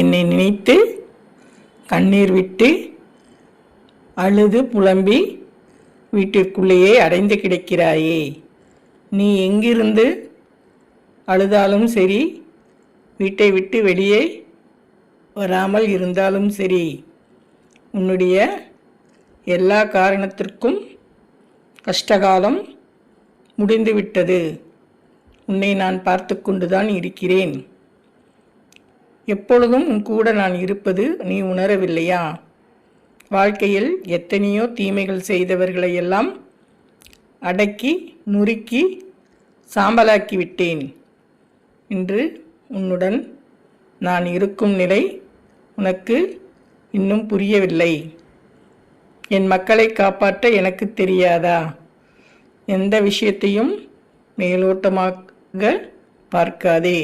என்னை நினைத்து கண்ணீர் விட்டு அழுது புலம்பி வீட்டிற்குள்ளேயே அடைந்து கிடக்கிறாயே. நீ எங்கிருந்து அழுதாலும் சரி, வீட்டை விட்டு வெளியே வராமல் இருந்தாலும் சரி, உன்னுடைய எல்லா காரணத்திற்கும் கஷ்டகாலம் முடிந்துவிட்டது. உன்னை நான் பார்த்து கொண்டுதான் இருக்கிறேன். எப்பொழுதும் உன் கூட நான் இருப்பது நீ உணரவில்லையா? வாழ்க்கையில் எத்தனையோ தீமைகள் செய்தவர்களையெல்லாம் அடக்கி நுறுக்கி சாம்பலாக்கி விட்டேன். இன்று உன்னுடன் நான் இருக்கும் நிலை உனக்கு இன்னும் புரியவில்லை. என் மக்களை காப்பாற்ற எனக்கு தெரியாதா? எந்த விஷயத்தையும் மேலோட்டமாக பார்க்காதே.